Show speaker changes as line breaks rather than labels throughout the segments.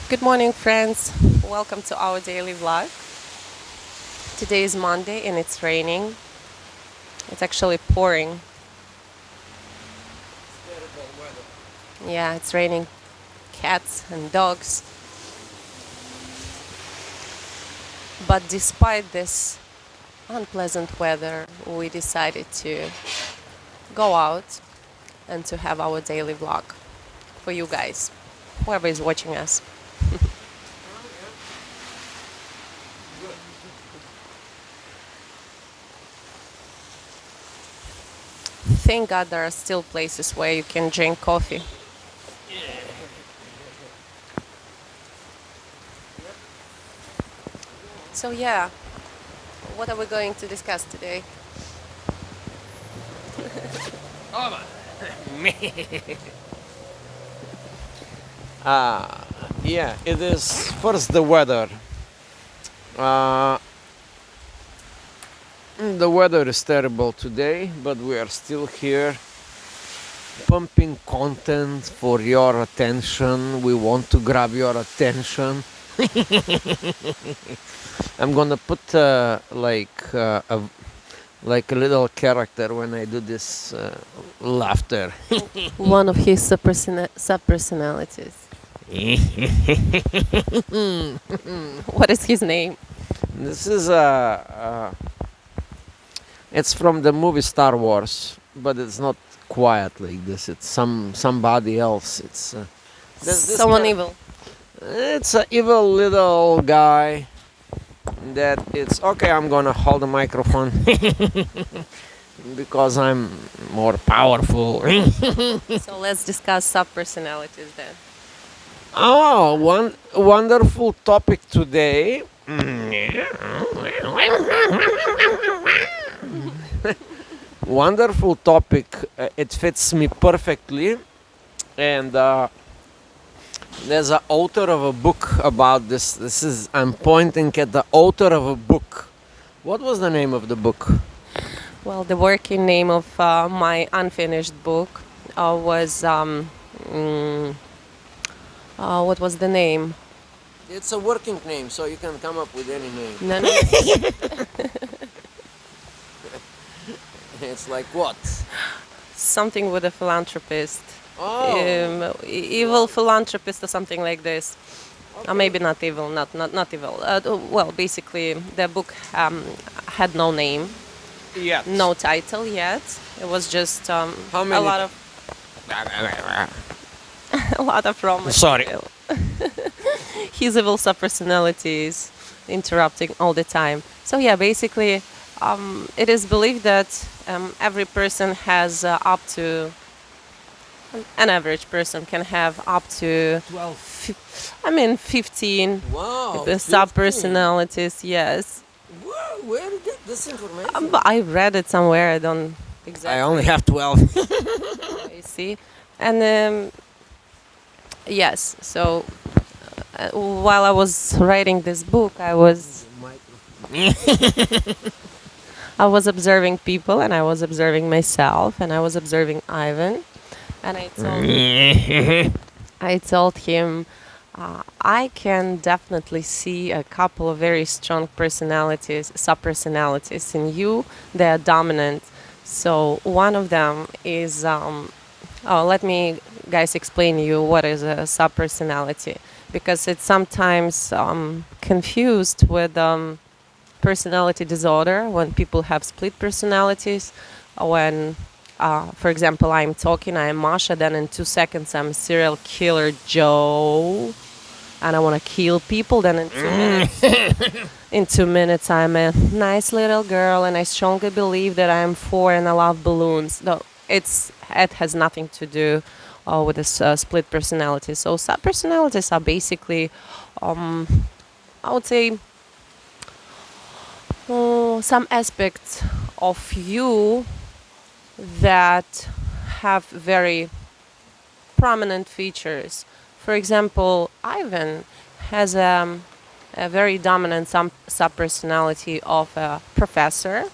Good morning, friends. Welcome to our daily vlog. Today is Monday and it's raining. It's actually pouring. Yeah, it's raining cats and dogs. But despite this unpleasant weather, we decided to go out and to have our daily vlog for you guys, whoever is watching us. Thank God there are still places where you can drink coffee. So yeah, what are we going to discuss today?
Yeah, it is first the weather. Uh, the weather is terrible today, but we are still here pumping content for your attention. We want to grab your attention. I'm gonna put like a little character when I do this laughter.
One of his sub personalities. What is his name?
This is it's from the movie Star Wars, but it's not quiet like this. It's somebody else. It's there's this
Someone
guy.
evil.
It's an evil little guy that it's okay. I'm gonna hold the microphone because I'm more powerful.
So let's discuss sub personalities then.
Oh, one wonderful topic today. Wonderful topic. It fits me perfectly, and there's an author of a book about this. This is I'm pointing at the author of a book. What was the name of the book?
Well, the working name of my unfinished book was what was the name?
It's a working name, so you can come up with any name.
No, no,
It's like what?
something with a philanthropist.
Oh,
Evil philanthropist or something like this. Or maybe not evil, not evil. Well, basically, the book had no name,
yeah.
no title yet. It was just
How
a
many?
lot of a lot of raw
Sorry.
material. His evil sub-personalities interrupting all the time. So yeah, basically, it is believed that every person has up to an average person can have up to 15
Wow.
sub-personalities. Yes,
Where did you get this information?
but I read it somewhere. I don't
I
exactly
only have 12.
see. And yes, so while I was writing this book, I was observing people, and I was observing myself, and I was observing Ivan, and I told him I can definitely see a couple of very strong personalities, sub personalities in you. They are dominant. So one of them is let me guys explain you what is a sub personality, because it's sometimes confused with personality disorder when people have split personalities. When, for example, I'm talking, I'm Masha, then in 2 seconds I'm serial killer Joe, and I want to kill people. Then in 2 minutes I'm a nice little girl, and I strongly believe that I'm four and I love balloons. No, it has nothing to do with this split personality. So sub personalities are basically, I would say, some aspects of you that have very prominent features. For example, Ivan has a very dominant sub personality of a professor.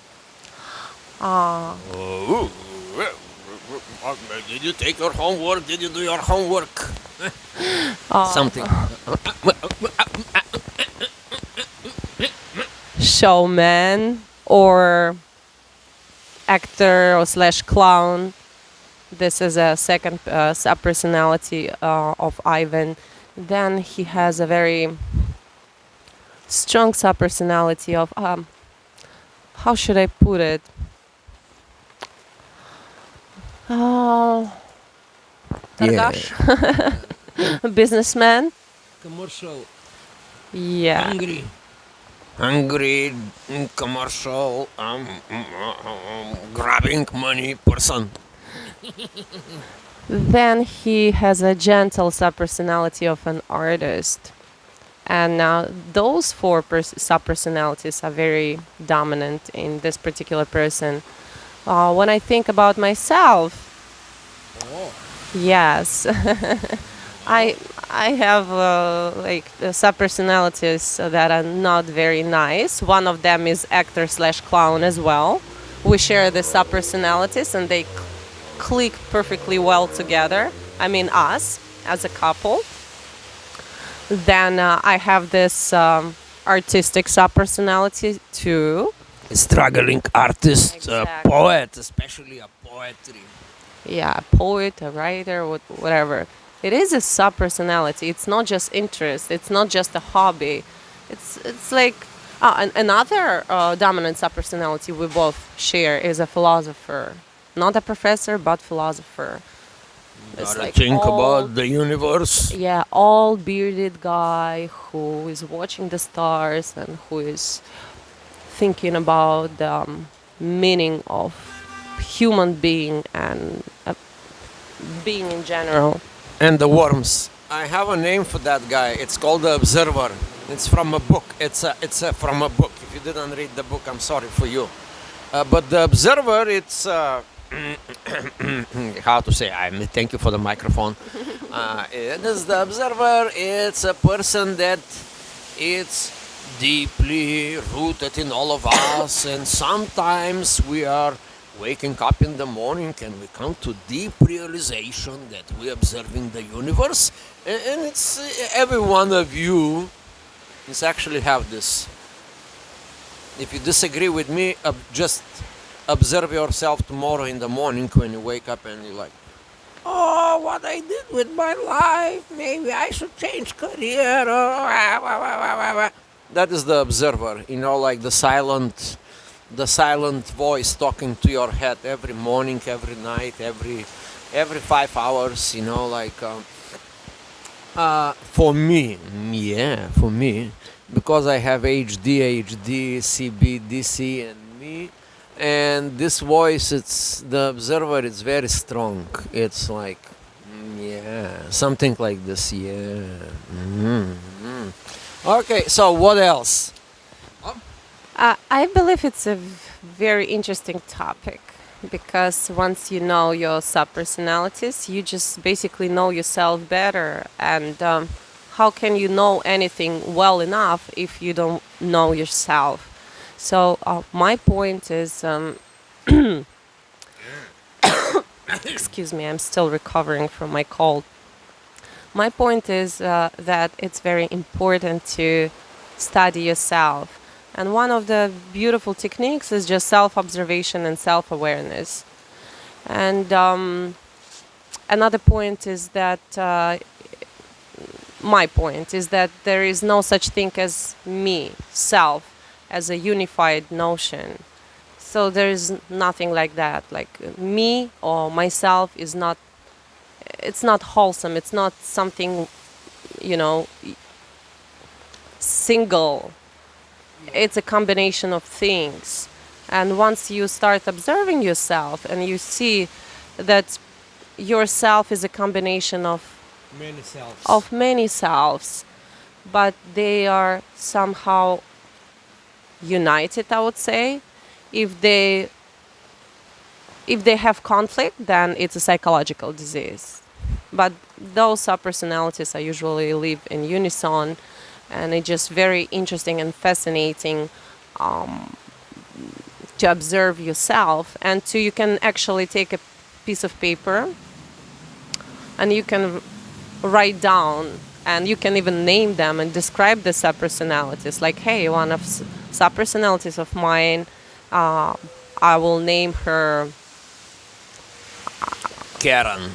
Did you take your homework? Did you do your homework? Something.
Showman or actor or slash clown. This is a second sub-personality of Ivan. Then he has a very strong sub-personality of, how should I put it? Uh, Targash, businessman.
Commercial.
Yeah.
Hungry, commercial, grabbing money person.
Then he has a gentle sub-personality of an artist. And those four sub-personalities are very dominant in this particular person. When I think about myself, yes, I I have like sub-personalities that are not very nice. One of them is actor slash clown as well. We share the sub-personalities and they click perfectly well together. I mean us as a couple. Then I have this artistic sub-personality too.
Struggling artist,
Exactly.
poet, especially a poetry.
Yeah, a poet, a writer, whatever. It is a sub personality. It's not just interest. It's not just a hobby. It's like another dominant sub personality we both share is a philosopher, not a professor but philosopher. It's
Gotta
like
think
all,
about the universe.
yeah, all bearded guy who is watching the stars and who is thinking about the meaning of human being and being in general.
And the worms. I have a name for that guy. It's called the Observer. It's from a book. It's from a book. If you didn't read the book, I'm sorry for you. But the Observer, it's how to say. Thank you for the microphone. It is the Observer. It's a person that it's deeply rooted in all of us, and sometimes we are waking up in the morning and we come to deep realization that we're observing the universe, and it's every one of you is actually have this. If you disagree with me, just observe yourself tomorrow in the morning when you wake up and you're like, oh, what I did with my life, maybe I should change career. That is the observer, like the silent voice talking to your head every morning, every night, every 5 hours. For me, because I have HD, CB, DC, and me, and this voice, it's the observer. It's very strong. It's like, something like this. Yeah. Okay. So what else?
I believe it's a very interesting topic because once you know your sub personalities, you just basically know yourself better. And how can you know anything well enough if you don't know yourself? So, my point is excuse me, I'm still recovering from my cold. My point is that it's very important to study yourself. And one of the beautiful techniques is just self observation and self awareness. And another point is that, my point is that there is no such thing as me, self, as a unified notion. So there is nothing like that. Like me or myself is not, it's not wholesome. It's not something, you know, single. It's a combination of things. And once you start observing yourself and you see that yourself is a combination of many selves, but they are somehow united, I would say. If they have conflict, then it's a psychological disease. But those subpersonalities are usually live in unison, and it's just very interesting and fascinating to observe yourself, and you can actually take a piece of paper and you can write down, and you can even name them and describe the subpersonalities. Like, hey, one of subpersonalities of mine, uh, I will name her
Karen.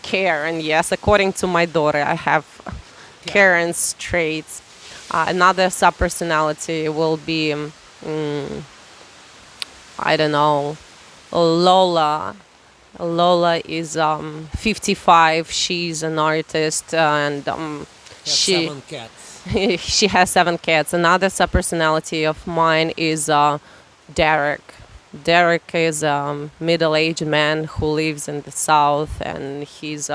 Karen. Yes, according to my daughter, I have Karen's traits. Another subpersonality will be, I don't know, Lola. Lola is 55. She's an artist, and she
7 cats.
she has 7 cats. Another subpersonality of mine is Derek. Derek is a middle-aged man who lives in the south, and he's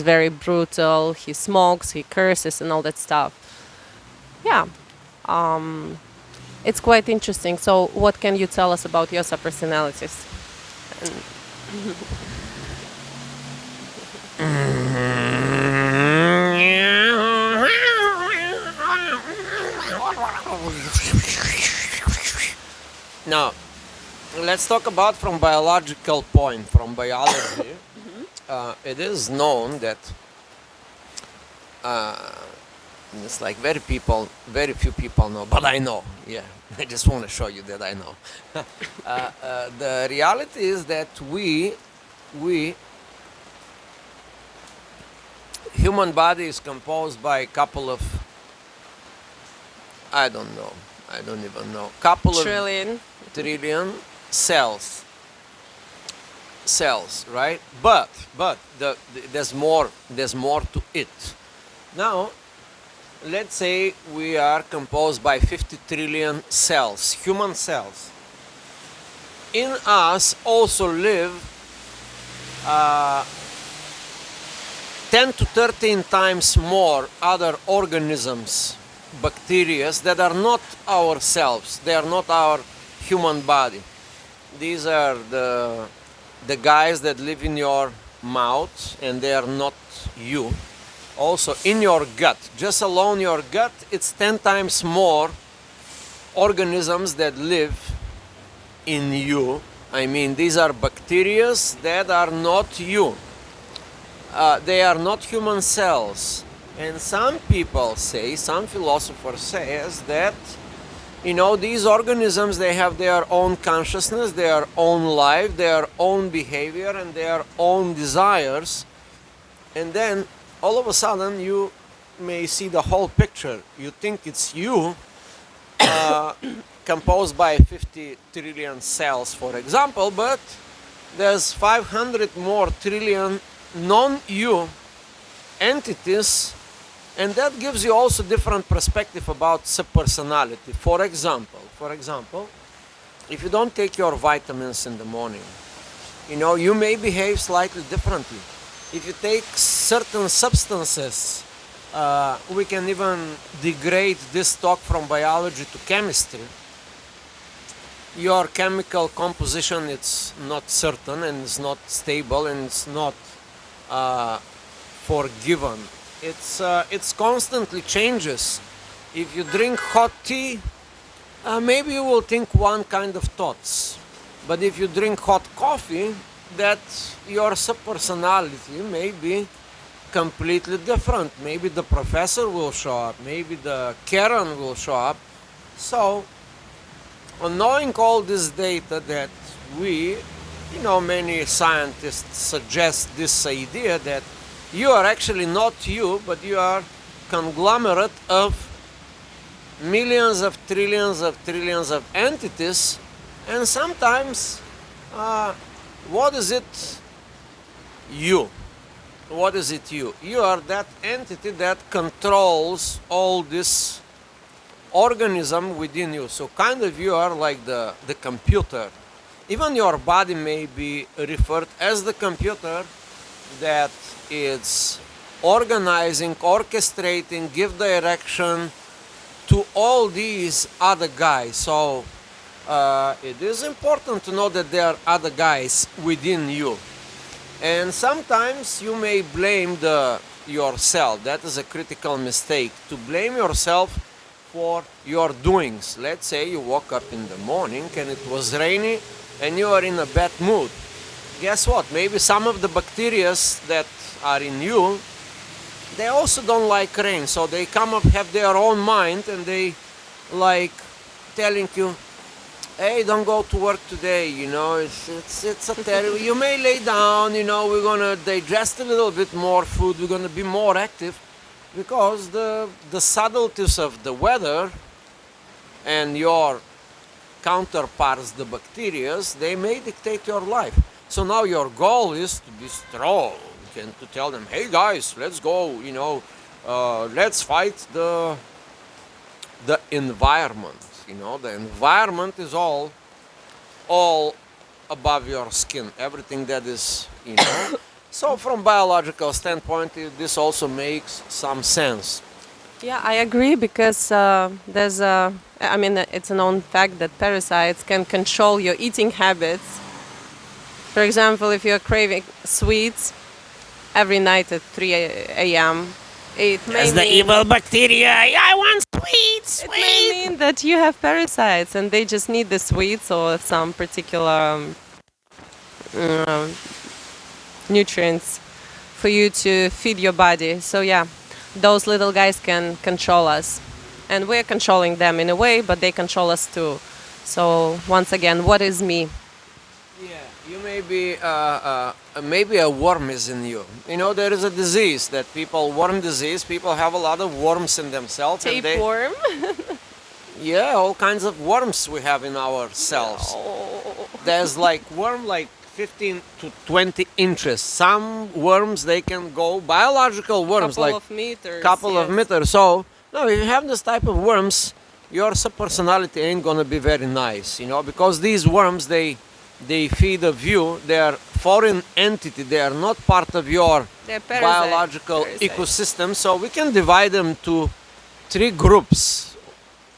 very brutal. He smokes, he curses, and all that stuff. Yeah, it's quite interesting. So, what can you tell us about your subpersonalities?
Now, let's talk about from biological point, from biology. It is known that it's like very few people know, but I know. Yeah, I just want to show you that I know. The reality is that we, human body is composed by a couple of, I don't know, I don't even know, couple of trillion cells, right? But there's more to it. Now, let's say we are composed by 50 trillion cells, human cells. In us also live 10 to 13 times more other organisms, bacteria that are not ourselves. They are not our human body. These are the guys that live in your mouth, and they are not you. Also in your gut, just alone your gut, it's 10 times more organisms that live in you. I mean, these are bacteria that are not you. They are not human cells. And some people say, some philosophers say that, these organisms, they have their own consciousness, their own life, their own behavior, and their own desires. And then all of a sudden you may see the whole picture. You think it's you, composed by 50 trillion cells, for example, but there's 500 more trillion non-you entities, and that gives you also different perspective about subpersonality. For example, if you don't take your vitamins in the morning, you may behave slightly differently. If you take certain substances, we can even degrade this talk from biology to chemistry. Your chemical composition, it's not certain, and it's not stable, and it's not forgiven. It's constantly changes. If you drink hot tea, maybe you will think one kind of thoughts. But if you drink hot coffee, that your subpersonality may be completely different. Maybe the professor will show up, maybe the Karen will show up. So, knowing all this data that many scientists suggest this idea that you are actually not you, but you are conglomerate of millions of trillions of entities, and sometimes what is it you? What is it you? You are that entity that controls all this organism within you. So kind of you are like the computer. Even your body may be referred as the computer that is organizing, orchestrating, give direction to all these other guys. So it is important to know that there are other guys within you. And sometimes you may blame yourself. That is a critical mistake, to blame yourself for your doings. Let's say you woke up in the morning and it was rainy and you are in a bad mood. guess what? Maybe some of the bacteria that are in you, they also don't like rain. So they come up, have their own mind, and they like telling you, hey, don't go to work today, it's a terrible, you may lay down, we're gonna digest a little bit more food, we're gonna be more active, because the subtleties of the weather and your counterparts, the bacteria, they may dictate your life. So now your goal is to be strong and to tell them, hey guys, let's go, let's fight the environment. The environment is all above your skin. Everything that is, So from biological standpoint, this also makes some sense.
Yeah, I agree because it's a known fact that parasites can control your eating habits. For example, if you're craving sweets every night at 3 a.m., it may
the
mean,
evil bacteria. I want sweets.
it may mean that you have parasites and they just need the sweets or some particular nutrients for you to feed your body. So yeah, those little guys can control us. And we're controlling them in a way, but they control us too. So once again, what is me?
Yeah, you may be, maybe a worm is in you. There is a disease that worm disease, people have a lot of worms in themselves.
Tapeworm?
Yeah, all kinds of worms we have in ourselves.
Oh.
There's worm 15 to 20 inches. Some worms, they can go, biological worms,
Couple of meters.
couple of
yes.
meters. So, no, if you have this type of worms, your personality ain't gonna be very nice, because these worms, they feed of you. They are foreign entity. They are not part of your
They're parasite-
biological
parasites.
ecosystem. So we can divide them to 3 groups.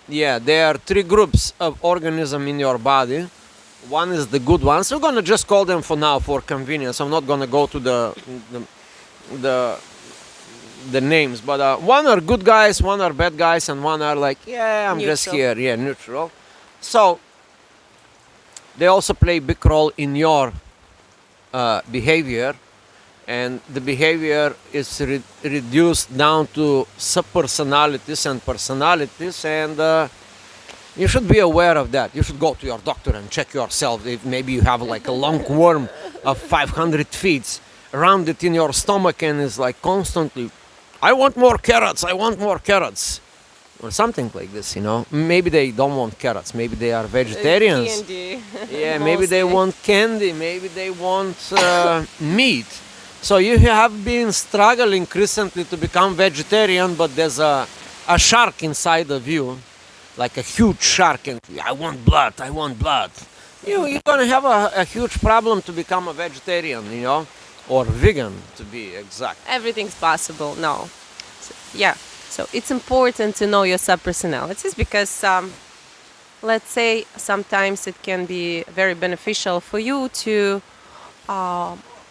Yeah, there are 3 groups of organism in your body. One is the good ones. We're gonna just call them for now for convenience. I'm not gonna go to the names, but one are good guys, one are bad guys, and one are I'm just
Neutral.
here, neutral. So they also play a big role in your behavior, and the behavior is reduced down to subpersonalities and personalities, and you should be aware of that. You should go to your doctor and check yourself if maybe you have a long worm of 500 feet around it in your stomach and is constantly, I want more carrots, or something like this, Maybe they don't want carrots, maybe they are vegetarians.
Candy.
Yeah, maybe they
Mostly.
want candy, maybe they want meat. So you have been struggling recently to become vegetarian, but there's a shark inside of you, like a huge shark, and I want blood. You're gonna have a huge problem to become a vegetarian, or vegan to be exact.
Everything's possible. No. Yeah. So it's important to know your subpersonalities because, let's say, sometimes it can be very beneficial for you to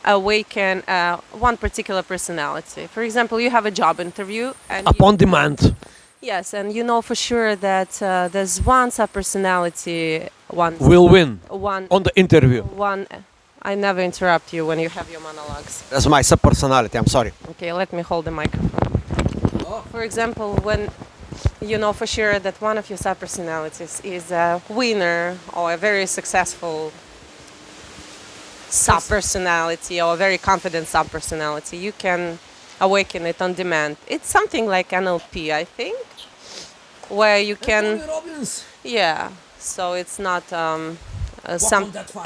awaken one particular personality. For example, you have a job interview, and
Upon demand.
yes, and you know for sure that there's one subpersonality,
Will win
one.
on the interview.
I never interrupt you when you have your monologues.
That's my subpersonality. I'm sorry.
Okay, let me hold the microphone. For example, when you know for sure that one of your subpersonalities is a winner or a very successful subpersonality or a very confident subpersonality, you can awaken it on demand. It's something like NLP, I think, where you can, yeah. So it's not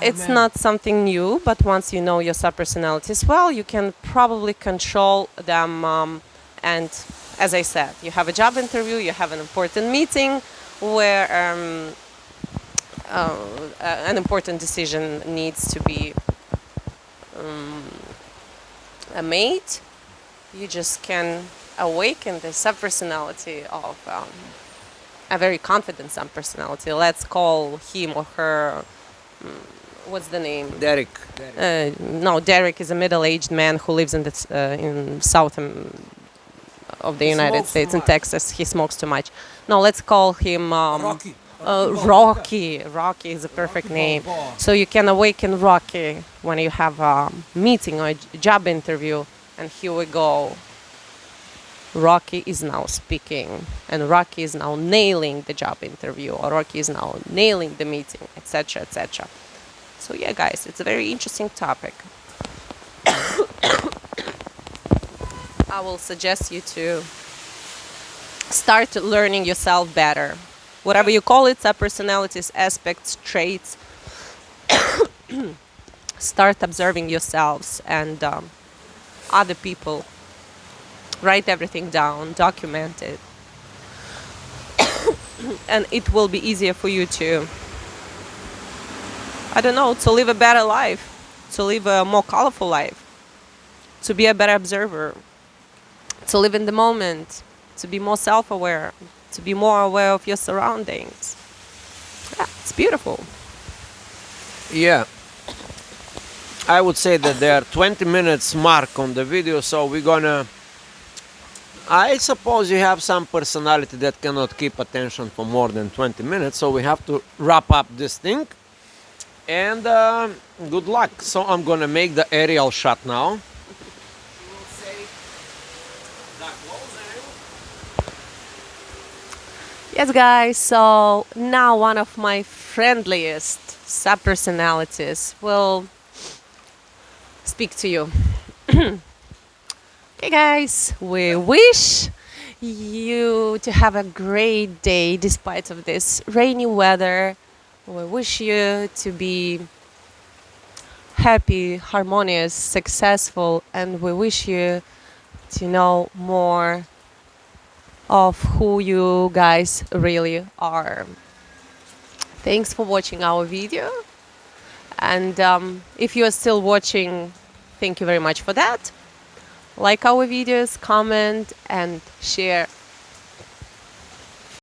it's not something new, but once you know your subpersonalities well, you can probably control them. And as I said, you have a job interview, you have an important meeting where an important decision needs to be made. You just can awaken the subpersonality of a very confident subpersonality. Let's call him or her. What's the name?
Derek.
No, Derek is a middle-aged man who lives in in south of the United
smokes
States,
too
in
much.
Texas. He smokes too much. No, let's call him
Rocky.
Rocky. Rocky is a perfect name. So you can awaken Rocky when you have a meeting or a job interview. And here we go. Rocky is now speaking, and Rocky is now nailing the job interview, or Rocky is now nailing the meeting, etc., etc. So yeah, guys, it's a very interesting topic. I will suggest you to start learning yourself better. Whatever you call it, personalities, aspects, traits. Start observing yourselves and other people. Write everything down, document it. And it will be easier for you to, I don't know, to live a better life, to live a more colorful life, to be a better observer, to live in the moment, to be more self-aware, to be more aware of your surroundings. Yeah, it's beautiful.
Yeah. I would say that there are 20 minutes mark on the video, so we're gonna... I suppose you have some personality that cannot keep attention for more than 20 minutes, so we have to wrap up this thing. And good luck. So I'm gonna make the aerial shot now.
Yes, guys, so now one of my friendliest sub-personalities will speak to you. Okay, guys, we wish you to have a great day despite of this rainy weather. We wish you to be happy, harmonious, successful, and we wish you to know more of who you guys really are. Thanks for watching our video, and if you are still watching, thank you very much for that. Like our videos, comment and share